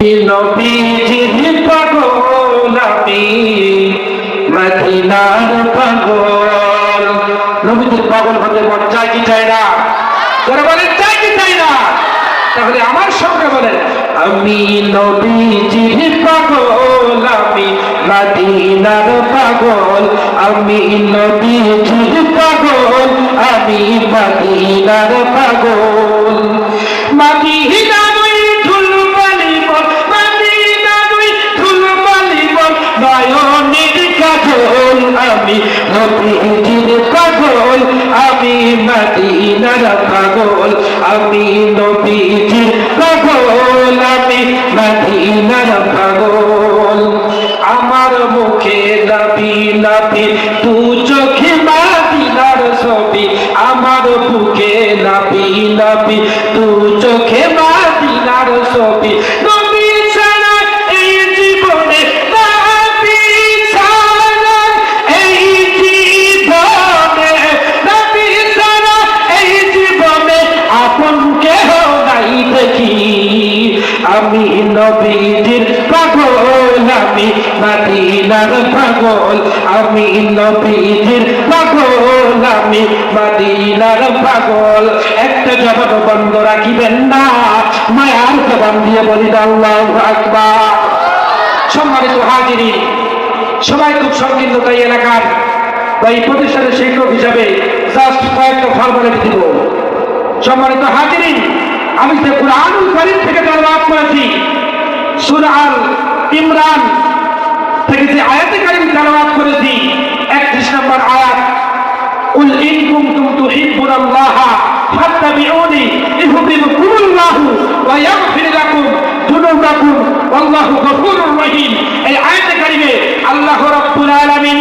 নবীজির পাগল আমি মদিনার পাগল। নবীজির পাগল হতে মন চায় কি চায় না? যারা বলেন চাই কি চাই না, তাহলে আমার সঙ্গে বলেন আমি নবীজির পাগল আমি মদিনার পাগল। আমি নবীজির পাগল আমি মদিনার পাগল। মদিনা আমি নবীজির পাগল আমি মদিনার পাগল। আমি নবীজির পাগল আমি মদিনার পাগল। আমার মুখে নবী নবী তু চোখে মদিনার ছবি। আমার বুকে নবী নবী তু চোখে মদিনার ছবি। আমি নবীজির পাগল আমি মদিনার পাগল। আমি নবীজির পাগল আমি মদিনার পাগল। একটা জবান বন্ধ রাখিবেন না, মায়ার জবান দিয়ে বলি আল্লাহু আকবার। সম্মানিত হাজিরিন, সবাই খুব সংকীর্ণতা এলাকার বা এই প্রতিষ্ঠানের শিক্ষক হিসাবে জাস্ট কয়েকটা ফর্মালিটি দিব। সম্মানিত হাজিরিন, আমি যে কুরআনুল কারীম থেকে তেলাওয়াত করেছি, সূরা আল ইমরান থেকে যে আয়াতে কারীম তেলাওয়াত করেছি, 31 নম্বর আয়াত, কুল ইন কুনতুম তুহিব্বুনাল্লাহা ফাত্তাবিউনি ইউহিব্বুকুমুল্লাহু ওয়া ইয়াগফির লাকুম যুনুবাকুম ওয়াল্লাহু গফুরুর রহিম। এই আয়াতে কারীমে আল্লাহ রাব্বুল আলামিন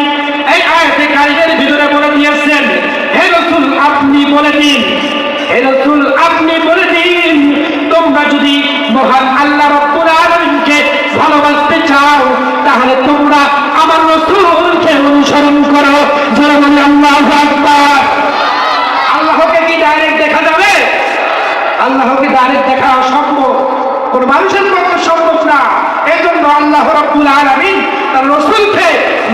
এই আয়াতে কারীমের ভিতরে বলে দিয়েছেন, হে রাসূল আপনি বলে দিন, হে রাসূল আপনি বলে দিন, তোমরা যদি মহান আল্লাহ রাব্বুল আলামিনকে ভালোবাসতে চাও তাহলে তোমরা আমার রাসূলকে অনুসরণ করো। যারা বলে আল্লাহু আকবার। আল্লাহকে কি ডাইরেক্ট দেখা যাবে? আল্লাহকে ডাইরেক্ট দেখা অসম্ভব, কোন মানুষের পক্ষে সম্ভব না। এজন্য আল্লাহ রাব্বুল আলামিন তার রাসূলকে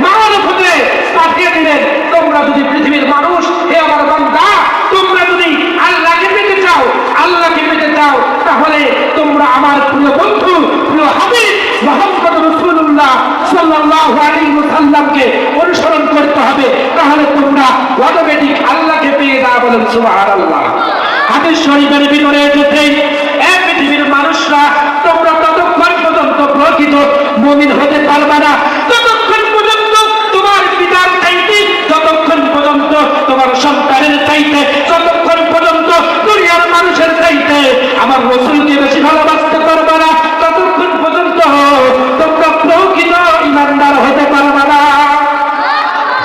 মানবতে পাঠিয়ে দিলেন। তোমরা যদি পৃথিবীর মানুষ, হে আমার বান্দা, তোমরা যদি আল্লাহকে পেতে চাও, আল্লাহকে পেতে চাও, তাহলে তোমরা আমার প্রিয় বন্ধু, প্রিয় হাবিব মুহাম্মদ রাসূলুল্লাহ সাল্লাল্লাহু আলাইহি ওয়াসাল্লামকে অনুসরণ করতে হবে। তাহলে তোমরা অটোমেটিক আল্লাহকে পেয়ে যাবে। বলেন সুবহানাল্লাহ। হাদিস শরীফের ভিতরে এসেছে, এক পৃথিবীর মানুষরা তোমরা ততক্ষণ পর্যন্ত প্রকৃত মুমিন হতে পারবে না যতক্ষণ পর্যন্ত তোমার পিতার চাইতে, যতক্ষণ পর্যন্ত তোমার সন্তানের চাইতে, যতক্ষণ পর্যন্ত দুনিয়ার মানুষের চাইতে আমার রাসূলকে বেশি ভালোবাসতে পারবে না, ততক্ষণ পর্যন্ত তোমরা প্রকৃত ঈমানদার হতে পারবে না।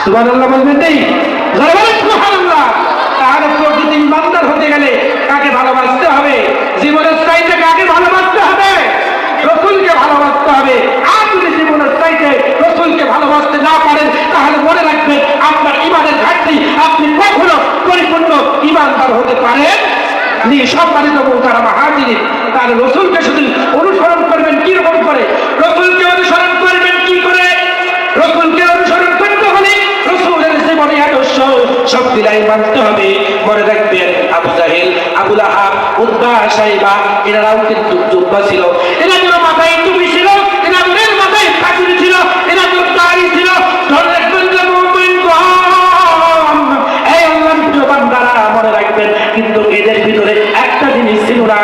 সুবহানাল্লাহ বলবেন নেই? যারা বলেন সুবহানাল্লাহ। তাহলে প্রকৃত ঈমানদার হতে গেলে কাকে ভালোবাসতে হবে? জীবনের চাইতে কাকে ভালোবাসতে হবে? রাসূলকে ভালোবাসতে হবে। আর যদি জীবনের চাইতে রাসূলকে ভালোবাসতে না পারেন তাহলে মনে রাখবেন আপনার ঈমানের ঘাটতি, আপনি কখনো পরিপূর্ণ ঈমানদার হতে পারেন নি। সম্মানিত মুহতারাম হাজিরিন, তাহলে রাসূলকে শুধু অনুসরণ করবেন কি রকম করে? রাসূলকে অনুসরণ করবেন কি করে? রাসূলকে অনুসরণ করতে হলে রাসূলের জীবনে আদর্শ সবগুলাই মানতে হবে। মনে রাখবেন আবু জাহেল, আবু লাহাব, উতবা, শাইবা এনারাও কিন্তু যোদ্ধা ছিল। এনাদের মাথায় টুপি ছিল, এনাদের মাথায় পাগড়ি ছিল, এনাদের দাড়ি ছিল। মনে রাখবেন যে মুমিন কম, এই আল্লাহর প্রিয় বান্দারা মনে রাখবেন, কিন্তু এদের ভিতরে একটা জিনিস ছিল না,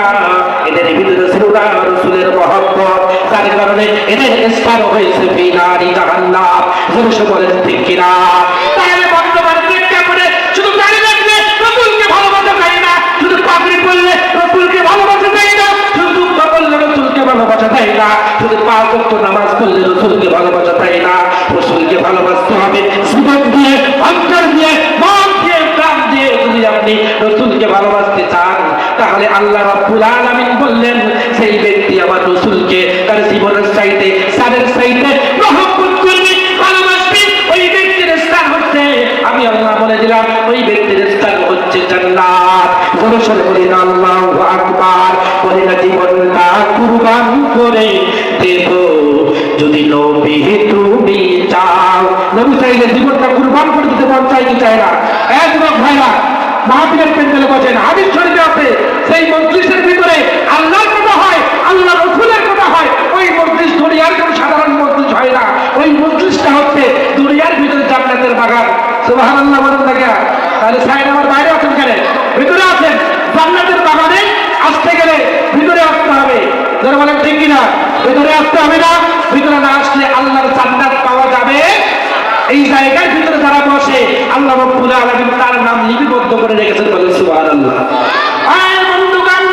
এদের ভিতরে ছিল না রাসূলের মহব্বত। তার কারণে এদের স্থান হয়েছে ফি নারি জাহান্নাম। জোরে বলেন ঠিক কিনা? তাহলে বর্তমান প্রেক্ষাপটে শুধু দাড়ি রাখলে রাসূলকে ভালোবাসা যায় না, শুধু পাগড়ি পরলে রাসূলকে ভালোবাসা যায় না, শুধু দুঃখা পড়লে রাসূলকে ভালোবাসা যায় না, শুধু পাঁচ ওয়াক্ত নামাজ পড়লে রাসূলকে ভালোবাসা যায় না। রাসূলকে ভালোবাসতে হবে জীবন দিয়ে, অন্তর দিয়ে, মন দিয়ে, প্রাণ দিয়ে। যদি আপনি রাসূলকে ভালোবাসতে চান তাহলে আল্লাহ রাব্বুল আলামিন বললেন, সেই ব্যক্তি আমার রাসূলকে তার জীবনের চাইতে, সারের চাইতে মহব্বত করবে, ভালোবাসবে। ওই ব্যক্তির স্থান হচ্ছে, আমি আল্লাহ বলে দিলাম, ওই ব্যক্তির স্থান হচ্ছে জান্নাত। জোরে বলেন আল্লাহু আকবার। বলে না জীবনটা কুরবান করে নবী চাইলে জীবনটা কুরবান করে দিতে মন চাই কি চায় না? এক যুবক ভাইরা, মাহফিলের প্যান্ডেলে বসেন, হাদিস শরীফে আছে সেই মজলিসের ভিতরে আল্লাহর কথা হয়, আল্লাহ রাসূলের কথা হয়। ওই মজলিস দুনিয়ার কোন সাধারণ মজলিস হয় না, ওই মজলিসটা হচ্ছে দুনিয়ার ভিতরে জান্নাতের বাগান। সুবহানাল্লাহ বলেন না কেন? তাহলে সাইড আমার বাইরে আছেন কেন? ভিতরে আছেন। জান্নাতের বাগানে আসতে গেলে ভিতরে আসতে হবে। যারা বলেন ঠিক কিনা? ভিতরে আসতে হবে না? ভিতরে না আসলে আল্লাহর জান্নাত পাওয়া যাবে? এই জায়গার ভিতরে যারা বসে আল্লাহ রাব্বুল আলামিন তার নাম লিপিবদ্ধ করে রেখেছেন, বলেন সুবহানাল্লাহ। আয় বন্ধুগণ,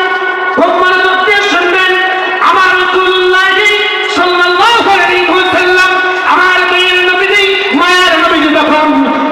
খুব মনোযোগ দিয়ে শুনবেন। আমার রাসূলুল্লাহ সাল্লাল্লাহু আলাইহি ওয়াসাল্লাম, আমার প্রিয় নবীজি, মায়ের নবীজি যখন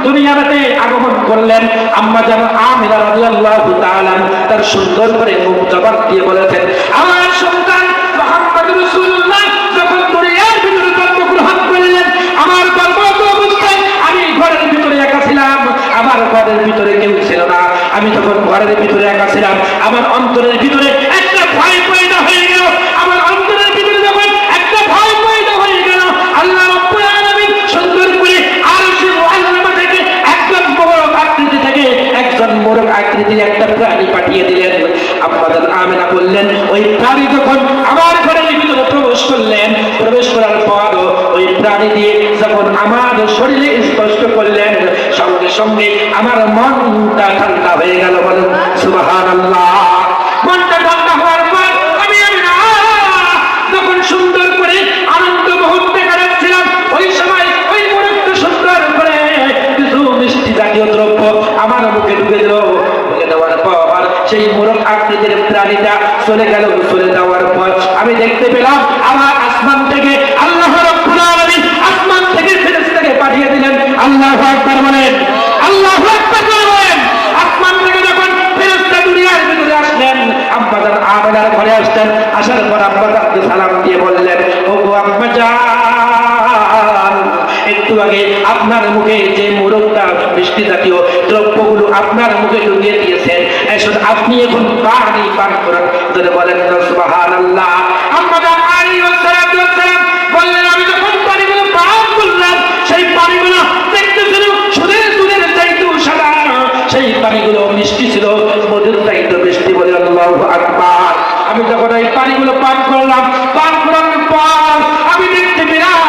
দুনিয়াতে আগমন করলেন, আম্মা জান আমিনা রাদিয়াল্লাহু তাআলা তার সুন্দর করে মুখ জবাব দিয়ে বলেছেন, আমার সন্তান মুহাম্মদ রাসূলুল্লাহ যখন দুনিয়ার ভিতরে জন্মগ্রহণ করলেন, আমার গর্ভবতী অবস্থায় আমি ঘরের ভিতরে একা ছিলাম, আমার ঘরের ভিতরে কেউ ছিল না। আমি যখন ঘরের ভিতরে একা ছিলাম, আমার অন্তরের ভিতরে একটা ভয় পয়দা হয়ে গেল। আমার অন্তরের ভিতরে যখন একটা ভয় পয়দা হয়ে গেল, আল্লাহ রাব্বুল আলামিন সুন্দর করে আরশের মুআল্লামা থেকে একজন মোরগ আকৃতি থেকে একজন মোরগ আকৃতির একটা প্রাণী পাঠিয়ে দিলেন। আম্মা জান আমিনা বললেন, ওই প্রাণী যখন আমার ঘরের ভিতরে প্রবেশ করলেন, প্রবেশ করার পর ওই প্রাণী দিয়ে যখন আমার শরীরে স্পর্শ করলেন, সঙ্গে সঙ্গে আমার মনটা ঠান্ডা হয়ে গেল, বলেন সুবহানাল্লাহ। মনটা ঠান্ডা হওয়ার পর আমি যখন সুন্দর করে আনন্দ মুহূর্তে কাটাচ্ছিলাম, ওই সময় ওই মুহূর্তে সুন্দর করে কিছু মিষ্টি জাতীয় দ্রব্য আমার মুখে ঢুকে দিল। ঢুকে দেওয়ার পর সেই মোরগ আকৃতির প্রাণীটা চলে গেল। চলে যাওয়ার পর আমি দেখতে পেলাম আমার আসমান থেকে আল্লাহ রাব্বুল আলামিন আসমান থেকে ফেরেশতাকে পাঠিয়ে দিলেন। আল্লাহু আকবার বলেন, আল্লাহু আকবার বলেন। আসমান থেকে যখন ফেরেশতা দুনিয়ার ভিতরে আসলেন, আম্মা জান আমিনার ঘরে আসলেন। আসার পর আম্মা জানকে সালাম দিয়ে বললেন, ওগো আম্মা জান, একটু আগে আপনার মুখে যে মোরগটা মিষ্টি জাতীয় দ্রব্যগুলো আপনার মুখে ঢুকিয়ে দিয়েছেন, এখন আপনি এখন পানি পান করেন। ধরে বলেন সুবহানাল্লাহ। আম্মা জান আলাইহিস সালাতু ওয়াস সালাম বললেন, আমি যখন পানিগুলো পান করলাম, সেই পানিগুলো দেখতে ছিল দুধের চাইতে সাদা, সেই পানিগুলো মিষ্টি ছিল, মধুর চাইতে মিষ্টি। বলে আল্লাহু আকবার। আমি যখন এই পানিগুলো পান করলাম, পান করার পর আমি দেখতে পেলাম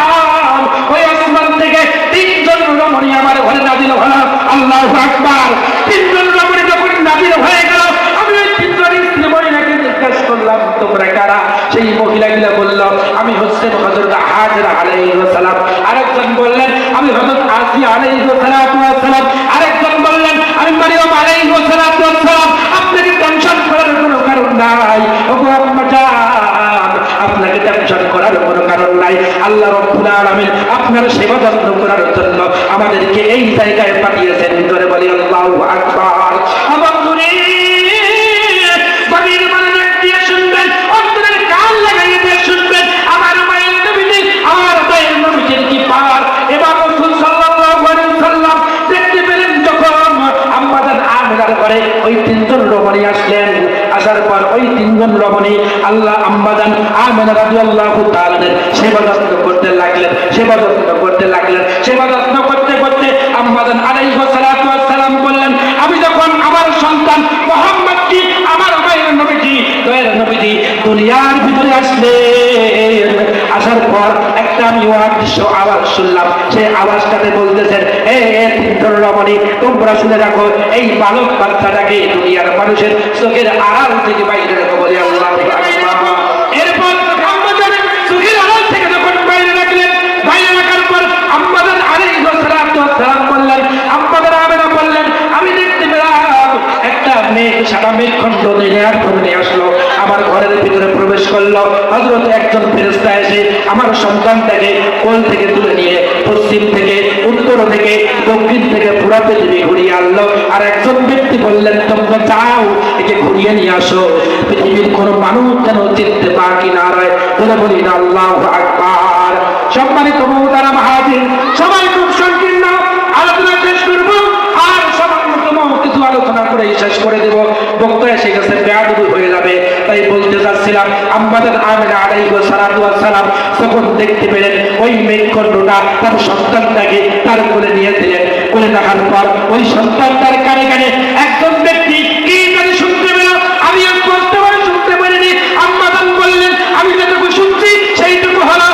ওই আসমান থেকে তিনজন রমণী আমার ঘরে নাজিল হলো। আল্লাহু আকবার। তিনজন রমণী যখন নাজিল হয়ে গেল, আমি ওই তিনজন স্ত্রী মহিলাকে জিজ্ঞাসা করলাম, তোমরা কারা? সেই মহিলাগুলা বলল, আমি হচ্ছেন হযরত হাজরা আলাইহিস সালাম। আরেকজন বললেন, আমি হযরত আসিয়া আলাইহিস সালাম। আরেকজন বললেন, আমি মারিয়াম আলাইহিস সালাম। আপনাকে টেনশন করার কোনো কারণ নাই। ওগো আম্মা জান, আপনাকে টেনশন করার কোনো কারণ নাই। আল্লাহ রাব্বুল আলামিন আপনার সেবা যত্ন করার জন্য আমাদেরকে এই জায়গায় পাঠিয়েছেন। ধরে বলি আল্লাহু আকবার। বন্ধুরে, গভীর মনোযোগ দিয়ে শুনবেন, অন্তরের কান লাগাইয়ে দিয়ে শুনবেন। আমার মায়ের নবীজি, আমার মায়ের নবীজির কি পার। এবার রাসূল সাল্লাল্লাহু আলাইহি ওয়াসাল্লাম দেখতে পেলেন যখন আম্মা জান আমিনার ঘরে ওই তিনজন রমণী আসলেন। আসার পর ওই তিনজন রমণী আল্লাহ আম্মা জান আমিনা রাদিয়াল্লাহু তাআলা সেবা যত্ন করতে লাগলেন। সেবা যত্ন করতে করতে আম্মা জান আলাইহিস সালাতু ওয়াস সালাম বললেন, আমি যখন আমার সন্তান মুহাম্মদকে, আমার মায়ের নবীজি, দয়ার নবীজি দুনিয়ার ভিতরে আসলেন, আসার পর একটা আমি অদৃশ্য আওয়াজ শুনলাম। সেই আওয়াজটাতে বলতেছেন, এ তিনজন রমণী, তোমরা শুনে রাখো, এই বালক বাচ্চাটাকে দুনিয়ার মানুষের চোখের আড়াল থেকে বাইরে রাখো। বলে আল্লাহু আকবার। এরপর আম্মা জান চোখের আড়াল থেকে যখন বাইরে রাখলেন, বাইরে রাখার পর আম্মা জান আলাইহিস সালাতু ওয়াস সালাম বললেন, আম্মা জান আমিনা বললেন, আমি দেখতে পেলাম একটা মেঘ, সাদা মেঘখণ্ড নিয়ে আসলো, আমার ঘরের ভিতরে প্রবেশ করলো। হযরত একজন ফেরেশতা এসে আমার সন্তানটাকে কোল থেকে তুলে নিয়ে পশ্চিম থেকে, উত্তর থেকে, দক্ষিণ থেকে পুরো পৃথিবী ঘুরিয়ে আনলো। আর একজন ব্যক্তি বললেন, তোমরা যাও, একে ঘুরিয়ে নিয়ে আসো, পৃথিবীর কোনো মানুষ যেন চিনতে বাকি না রয়। বলে বলি না আল্লাহু আকবার। সম্মানিত মুহতারাম হাজির, সবাই খুব সংকীর্ণ আলোচনা শেষ করবো, আর সামান্যতম কিছু আলোচনা আলোচনা করে শেষ করে দেব, বক্তা এসে গেছে, বেয়াদবি হয়ে যাবে। তাই বলতে চাচ্ছিলাম, আম্মাজান আমিনা আলাইহিস সালাতু ওয়াস সালাম যখন দেখতে পেলেন ওই মেঘখণ্ডটা তার সন্তানটাকে তার কোলে নিয়ে দিলেন, কোলে রাখার পর ওই সন্তানটার কানে কানে একজন ব্যক্তি কি জানি শুনতে পেল, আমি আর বলতে পারি শুনতে পারিনি। আম্মাজান বললেন, আমি যেটুকু শুনছি সেইটুকু হলো,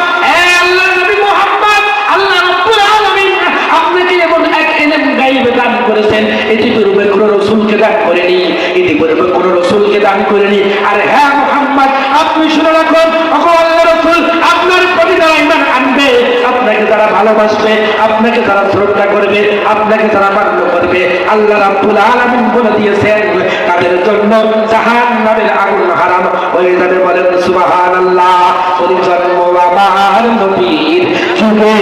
আল্লাহ নবী মুহাম্মদ, আল্লাহ রাব্বুল আলামিন আপনাকে এমন এক ইলম গায়ব দান করেছেন, ইতিপূর্বে কোন রাসূলকে দান করেনি, ইতিপূর্বে কোন রাসূলকে দান করেনি। আর হ্যাঁ মুহাম্মদ, আপনি শুনে রাখুন, আল্লাহ রাসূল আপনার প্রতি যারা ঈমান আনবে, আপনাকে যারা ভালোবাসবে, আপনাকে যারা শ্রদ্ধা করবে, আপনাকে যারা মান্য করবে, আল্লাহ রাব্বুল আলামিন বলে দিয়েছেন তাদের জন্য জাহান্নামের আগুন হারাম হয়ে যাবে। বলেন সুবহানাল্লাহ। ওই জন্ম আমার নবীর যুগে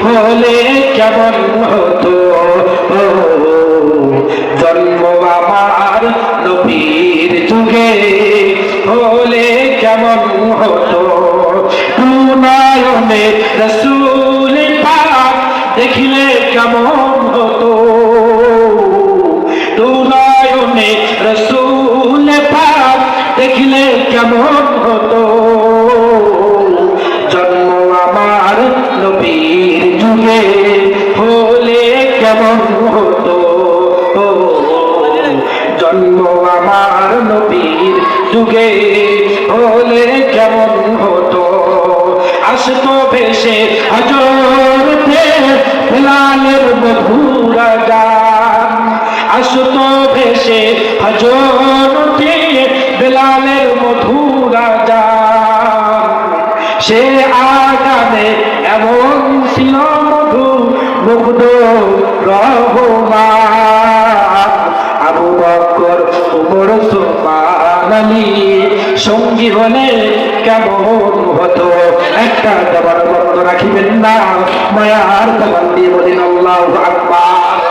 হলে কেমন হতো, জন্ম আমার নবীর যুগে হলে কেমন হতো, নয়নে রাসূল পাক দেখিলে কেমন হতো, নয়নে রাসূল পাক দেখিলে কেমন হতো, জন্ম আমার নবীর যুগে হলে কেমন হতো, জন্ম আমার নবীর যুগে হলে কেমন হতো। আসতো ভেসে হযরতে বেলালের মধুর গান, আসতো ভেসে হযরতে বেলালের মধুর গান, সে আগানে এমন ছিল মধু মুগ্ধ রহমান, আবু বকর ওমর ওসমান আলী সঙ্গী হলে কেমন হতো। একটা জবান বন্ধ রাখিবেন না, মায়ার জবান দিয়ে বলেন আল্লাহু আকবার।